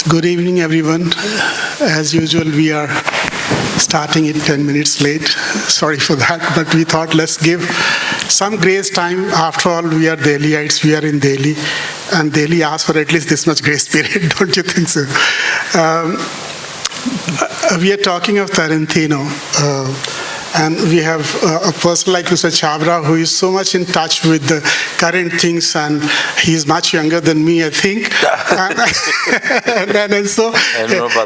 Good evening, everyone. As usual, we are starting it 10 minutes late. Sorry for that, but we thought let's give some grace time. After all, we are Delhiites, we are in Delhi, and Delhi asks for at least this much grace period, don't you think so? We are talking of Tarantino. And we have a person like Mr. Chhabra who is so much in touch with the current things, and he's much younger than me, I think. and so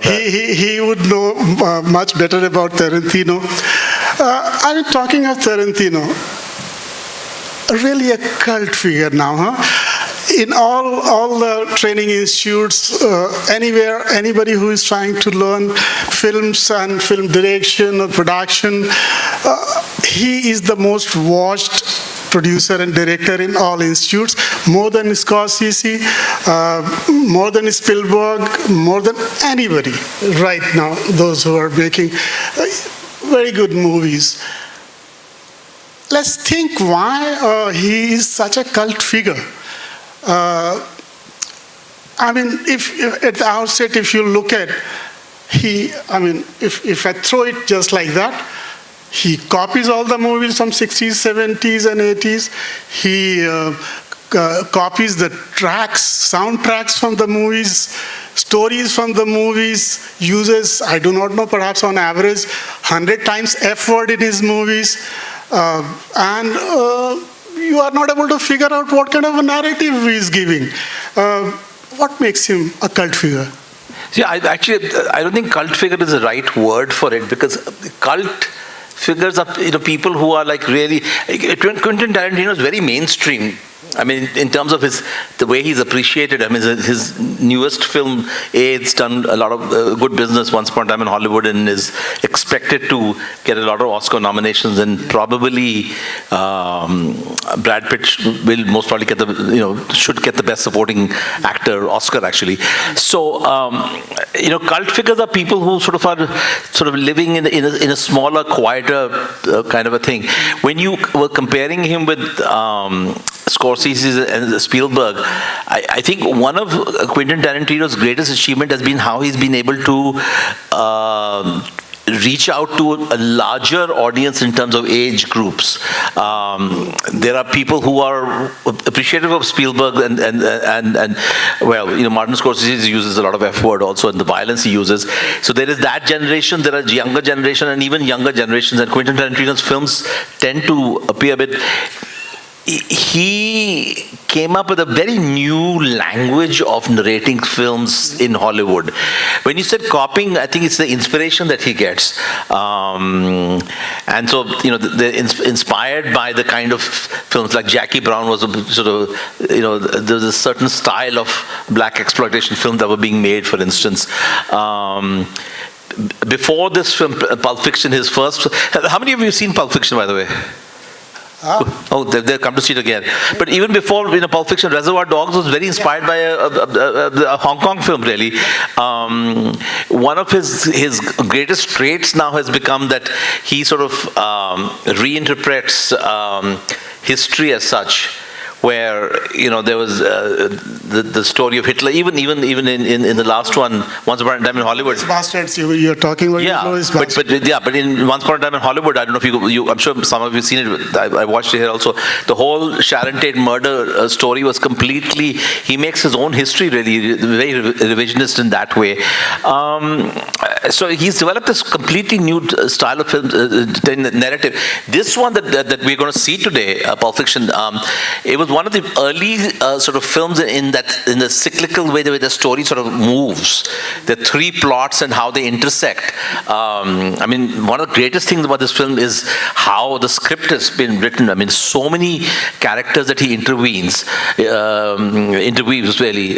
he would know much better about Tarantino. I'm talking of Tarantino, really a cult figure now, huh? In all the training institutes, anywhere, anybody who is trying to learn films and film direction or production, he is the most watched producer and director in all institutes, more than Scorsese, more than Spielberg, more than anybody right now, those who are making very good movies. Let's think why he is such a cult figure. I mean, if at the outset, if you look at if I throw it just like that, he copies all the movies from 60s, 70s, and 80s. He copies the soundtracks from the movies, stories from the movies, uses, I do not know, perhaps on average, 100 times F word in his movies, you are not able to figure out what kind of a narrative he is giving. What makes him a cult figure? See, I don't think cult figure is the right word for it, because cult figures are people who are like really. Quentin Tarantino is very mainstream. I mean, in terms of the way he's appreciated. I mean, his newest film, it's done a lot of good business, Once Upon a Time in Hollywood, and is expected to get a lot of Oscar nominations, and probably Brad Pitt will most probably get should get the Best Supporting Actor Oscar, actually. So, cult figures are people who sort of living in a smaller, quieter kind of a thing. When you were comparing him with Scorsese and Spielberg, I think one of Quentin Tarantino's greatest achievement has been how he's been able to reach out to a larger audience in terms of age groups. There are people who are appreciative of Spielberg and Martin Scorsese uses a lot of F word also, and the violence he uses. So there is that generation, there are younger generation, and even younger generations, and Quentin Tarantino's films tend to appear a bit. He came up with a very new language of narrating films in Hollywood. When you said copying, I think it's the inspiration that he gets. And so, they're inspired by the kind of films like Jackie Brown was there was a certain style of black exploitation films that were being made, for instance. Before this film, Pulp Fiction, his first... How many of you have seen Pulp Fiction, by the way? Oh, they've come to see it again. But even before, Pulp Fiction, Reservoir Dogs was very inspired by a Hong Kong film, really. One of his greatest traits now has become that he sort of reinterprets history as such, where there was the story of Hitler, even in the last one, Once Upon a Time in Hollywood. Bastards, you're talking about. Yeah, but in Once Upon a Time in Hollywood, I don't know if you I'm sure some of you have seen it. I watched it here also. The whole Sharon Tate murder story was completely. He makes his own history really very revisionist in that way. So he's developed this completely new style of film narrative. This one that we're going to see today, Pulp Fiction, it was one of the early sort of films in the cyclical way, the way the story sort of moves. The three plots and how they intersect. I mean, one of the greatest things about this film is how the script has been written. I mean, so many characters that he interweaves really.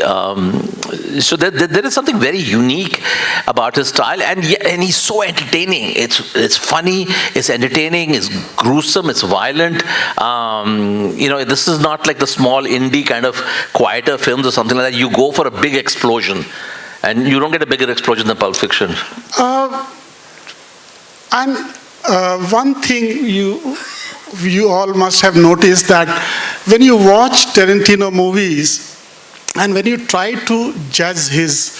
So there is something very unique about his style, and he's so entertaining. It's funny, it's entertaining, it's gruesome, it's violent. This is not like the small indie kind of quieter films or something like that. You go for a big explosion, and you don't get a bigger explosion than Pulp Fiction. And one thing you all must have noticed that when you watch Tarantino movies, And when you try to judge his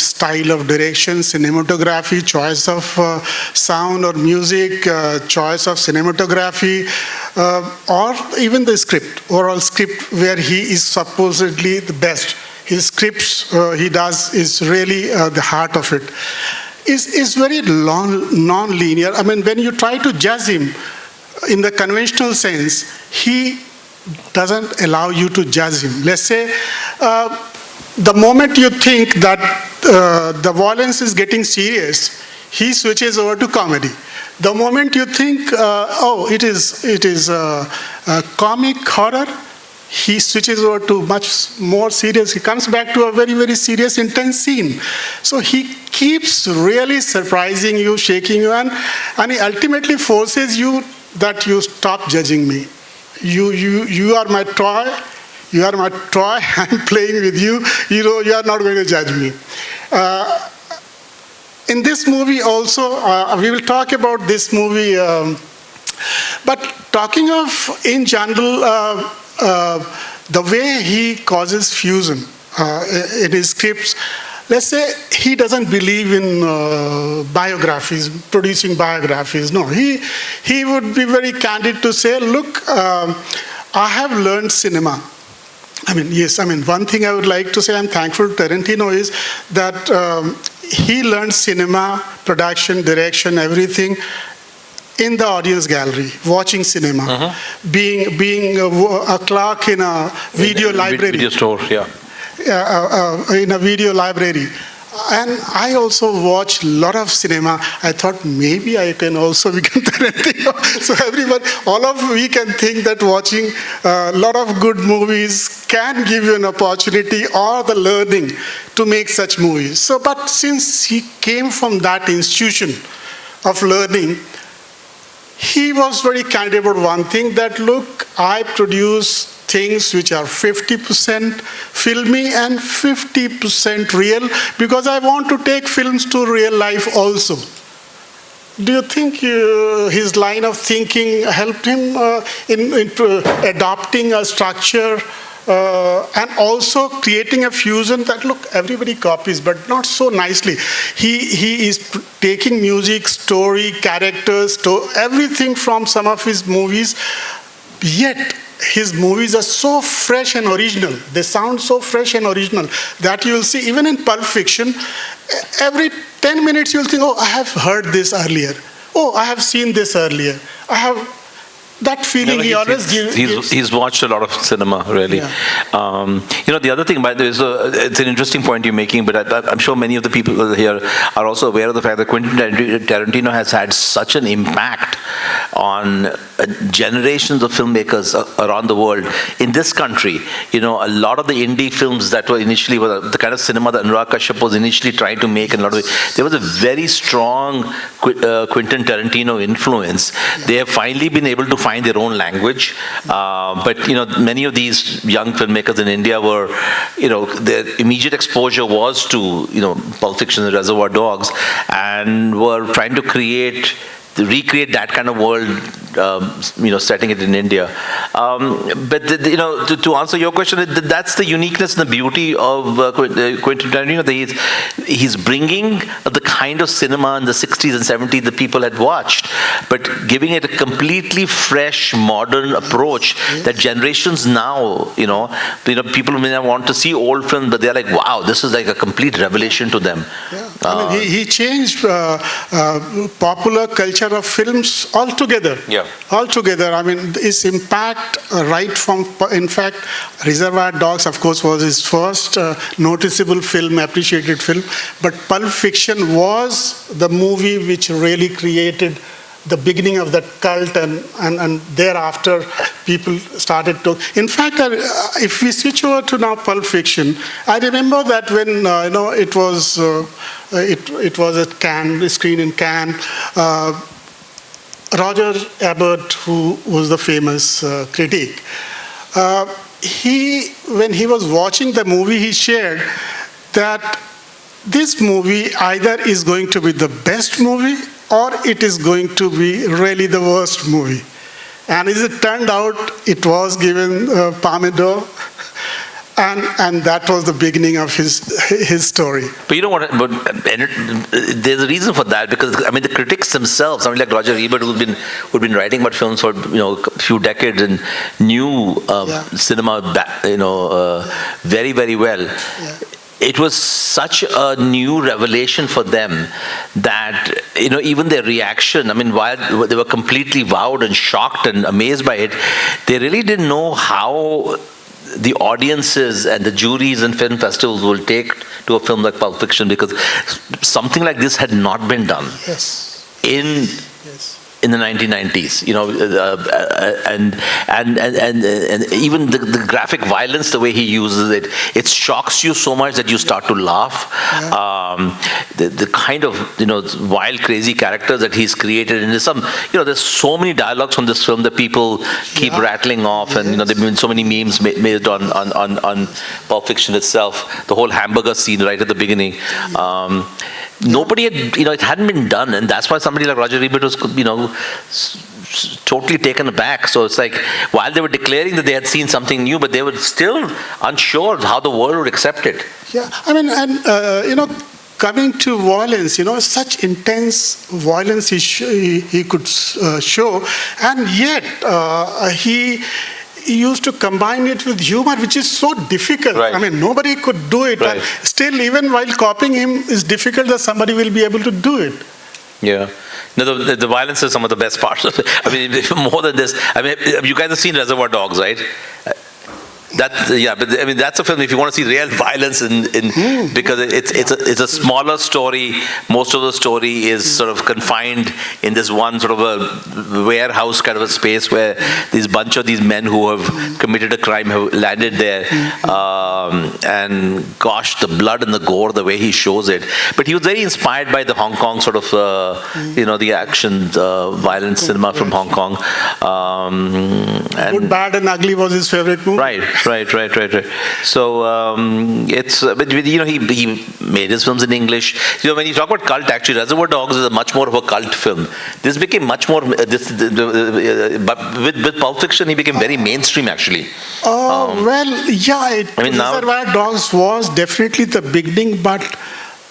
style of direction, cinematography, choice of sound or music, choice of cinematography, or even the script, overall script where he is supposedly the best. His scripts he does is really the heart of it. Is very non-linear. I mean, when you try to judge him in the conventional sense, he doesn't allow you to judge him. Let's say the moment you think that the violence is getting serious, he switches over to comedy. The moment you think, it is comic horror, he switches over to much more serious. He comes back to a very, very serious, intense scene. So he keeps really surprising you, shaking you, and he ultimately forces you that you stop judging me. You are my toy. You are my toy. I'm playing with you. You are not going to judge me. In this movie also, we will talk about this movie. But talking of, in general, the way he causes fusion in his scripts, let's say he doesn't believe in biographies, producing biographies. No, he would be very candid to say, look, I have learned cinema. I mean, yes, one thing I would like to say, I'm thankful to Tarantino, is that he learned cinema, production, direction, everything in the audience gallery, watching cinema, being a clerk in a video library. Video store, yeah. In a video library. And I also watch a lot of cinema. I thought maybe I can also become Tarantino. So everyone, we can think that watching a lot of good movies can give you an opportunity or the learning to make such movies. So, but since he came from that institution of learning, he was very candid about one thing, that look, I produce things which are 50% filmy and 50% real, because I want to take films to real life also. Do you think his line of thinking helped him in adopting a structure and also creating a fusion that, look, everybody copies, but not so nicely. He is taking music, story, characters, everything from some of his movies, yet his movies are so fresh and original. They sound so fresh and original that you'll see, even in Pulp Fiction, every 10 minutes you'll think, oh, I have heard this earlier. Oh, I have seen this earlier. I have that feeling. He always gives. He's watched a lot of cinema, really. Yeah. The other thing, by the way, it's an interesting point you're making, but I'm sure many of the people here are also aware of the fact that Quentin Tarantino has had such an impact on generations of filmmakers around the world. In this country, a lot of the indie films that were initially the kind of cinema that Anurag Kashyap was initially trying to make, and there was a very strong Quentin Tarantino influence. Yeah. They have finally been able to find their own language, but many of these young filmmakers in India were, their immediate exposure was to Pulp Fiction and Reservoir Dogs, and were trying to recreate that kind of world, setting it in India. But to answer your question, that's the uniqueness and the beauty of Quentin Tarantino. He's bringing the kind of cinema in the 60s and 70s that people had watched, but giving it a completely fresh, modern approach that generations now, people may not want to see old films, but they're like, wow, this is like a complete revelation to them. Yeah. He changed popular culture of films altogether. Yeah. Altogether. His impact in fact, Reservoir Dogs, of course, was his first noticeable film, appreciated film. But Pulp Fiction was the movie which really created the beginning of that cult, and thereafter people started to. In fact, if we switch over to now Pulp Fiction, I remember that when it was at Cannes, screened in Cannes. Roger Ebert, who was the famous critic, when he was watching the movie, he shared that this movie either is going to be the best movie or it is going to be really the worst movie. And as it turned out, it was given Palme d'Or. and that was the beginning of his story. But you know what? But there's a reason for that, because I mean the critics themselves, somebody like Roger Ebert, who'd been writing about films for a few decades and knew cinema, very very well. Yeah. It was such a new revelation for them that even their reaction, I mean, while they were completely wowed and shocked and amazed by it, they really didn't know how the audiences and the juries and film festivals will take to a film like Pulp Fiction, because something like this had not been done in the 1990s, and even the graphic violence, the way he uses it, it shocks you so much that you start to laugh. The kind of wild, crazy characters that he's created, and there's so many dialogues from this film that people keep rattling off, and there've been so many memes made on Pulp Fiction itself. The whole hamburger scene right at the beginning. Nobody had, it hadn't been done, and that's why somebody like Roger Ebert was, totally taken aback. So it's like, while they were declaring that they had seen something new, but they were still unsure how the world would accept it. Yeah, I mean, and coming to violence, such intense violence he could show, and yet he used to combine it with humor, which is so difficult. Right. I mean, nobody could do it. Right. And still, even while copying him, it's difficult that somebody will be able to do it. Yeah. No, the violence is some of the best parts of it. I mean, more than this. I mean, you guys have seen Reservoir Dogs, right? But I mean, that's a film if you want to see real violence because it's a smaller story. Most of the story is sort of confined in this one sort of a warehouse kind of a space where these bunch of these men who have committed a crime have landed there, and gosh, the blood and the gore, the way he shows it. But he was very inspired by the Hong Kong sort of the action violent cinema from Hong Kong. Good, Bad and Ugly was his favorite movie. Right. So but he made his films in English. When you talk about cult, actually, Reservoir Dogs is a much more of a cult film. This became much more. But with Pulp Fiction, he became very mainstream, actually. Reservoir Dogs was definitely the beginning, but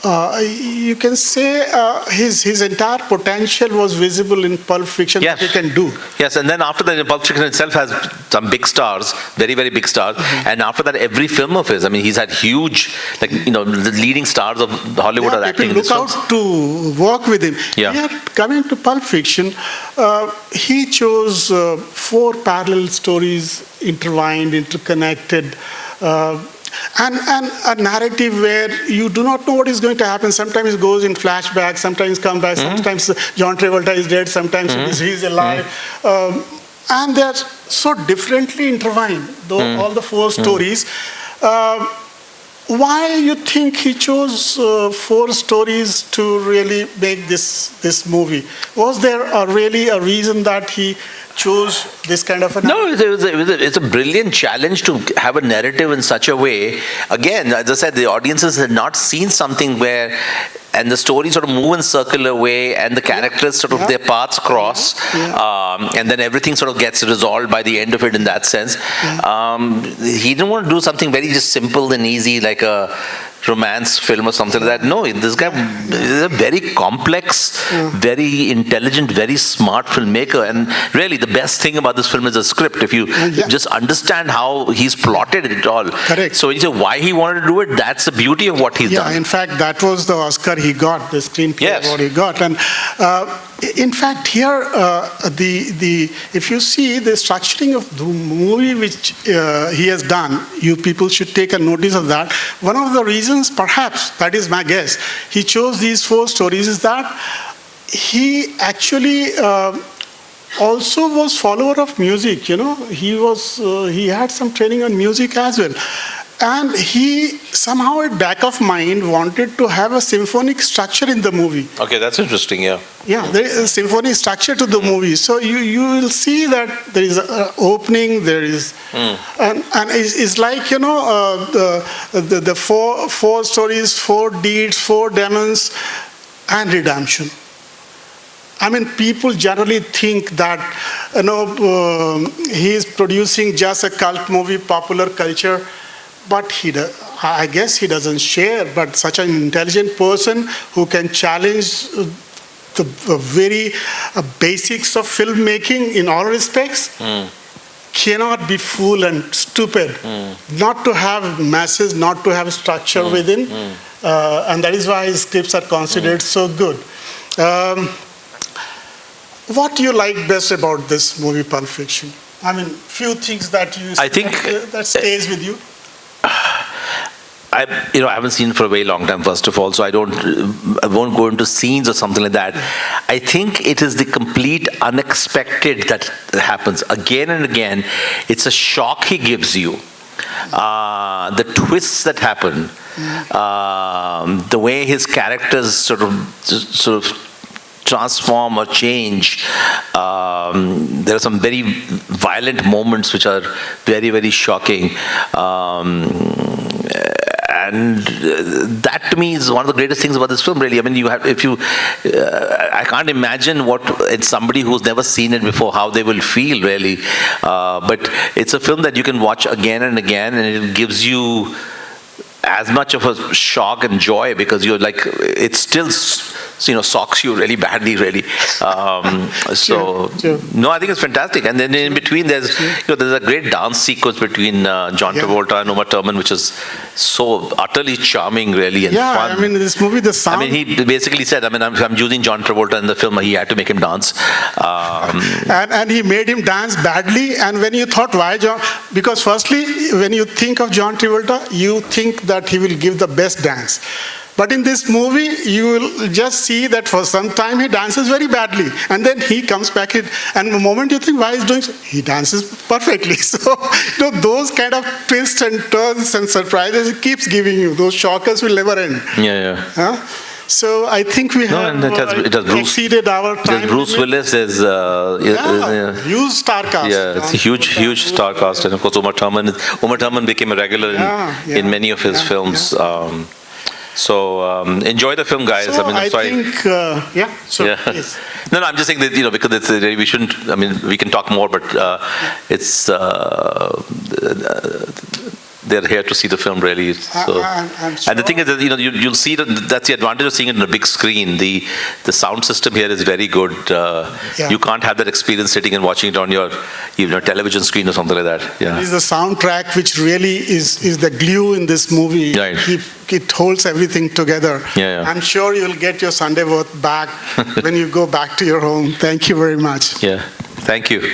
you can say his entire potential was visible in Pulp Fiction. Yes. What he can do. Yes, and then after that, Pulp Fiction itself has some big stars, very, very big stars. And after that, every film of his, I mean, he's had huge, the leading stars of Hollywood are acting in this film. People look out to work with him. Yeah. Here, coming to Pulp Fiction, he chose 4 parallel stories, interconnected. And a narrative where you do not know what is going to happen. Sometimes it goes in flashback, sometimes come back, sometimes John Travolta is dead, sometimes he's alive. And they're so differently intertwined, though all the 4 stories. Why you think he chose 4 stories to really make this movie? Was there really a reason that he chose this kind of a narrative? No, it's a brilliant challenge to have a narrative in such a way. Again, as I said, the audiences had not seen something where, and the stories sort of move in circular way, and the characters sort of their paths cross, and then everything sort of gets resolved by the end of it in that sense. He didn't want to do something very just simple and easy, like a romance film or something like that. No, this guy is a very complex, very intelligent, very smart filmmaker. And really, the best thing about this film is the script. If you just understand how he's plotted it all. Correct. So when you say why he wanted to do it, that's the beauty of what he's done. In fact, that was the Oscar he got, the screenplay award he got. And in fact, here, if you see the structuring of the movie which he has done, you people should take a notice of that. One of the reasons, perhaps, that is my guess, he chose these 4 stories is that he actually also was follower of music. He had some training on music as well. And he somehow at back of mind wanted to have a symphonic structure in the movie. Okay, that's interesting, yeah. Yeah, there is a symphonic structure to the movie. So you will see that there is an opening, there is, and it's like, the 4 stories, 4 deeds, 4 demons, and redemption. I mean, people generally think that, he is producing just a cult movie, popular culture. but I guess he doesn't share. But such an intelligent person who can challenge the very basics of filmmaking in all respects cannot be fool and stupid. Not to have masses, not to have structure within, and that is why his scripts are considered so good. What do you like best about this movie, Pulp Fiction? I mean, few things that that stays with you. I haven't seen it for a very long time, first of all, so I won't go into scenes or something like that. I think it is the complete unexpected that happens again and again. It's a shock he gives you. The twists that happen, the way his characters sort of transform or change. There are some very violent moments which are very, very shocking. And that to me is one of the greatest things about this film, really. I mean, I can't imagine what it's somebody who's never seen it before, how they will feel, really. But it's a film that you can watch again and again, and it gives you as much of a shock and joy, because you're like, it still socks you really badly, really. Sure. No, I think it's fantastic. And then in between, there's a great dance sequence between John Travolta and Uma Thurman, which is so utterly charming, really, and fun. I mean, this movie, the sound. I mean, he basically said, I'm using John Travolta in the film. He had to make him dance. And he made him dance badly. And when you thought, why John? Because firstly, when you think of John Travolta, you think that he will give the best dance. But in this movie, you will just see that for some time he dances very badly. And then he comes back, and the moment you think, why is he doing so? He dances perfectly. So, those kind of twists and turns and surprises it keeps giving you. Those shockers will never end. Yeah. So I think we have exceeded our time. There's Bruce Willis, there's huge star cast. Yeah, it's a huge star cast. And of course, Uma Thurman became a regular in many of his films. So enjoy the film, guys. So I'm sorry. Please. No, I'm just saying that because it's we shouldn't. I mean, we can talk more, but it's they're here to see the film, really. So, I'm sure. And the thing is that you'll see that's the advantage of seeing it on a big screen. The sound system here is very good. You can't have that experience sitting and watching it on your television screen or something like that. Yeah. It is the soundtrack which really is the glue in this movie. Right. It holds everything together. Yeah. I'm sure you'll get your Sunday worth back when you go back to your home. Thank you very much. Yeah. Thank you.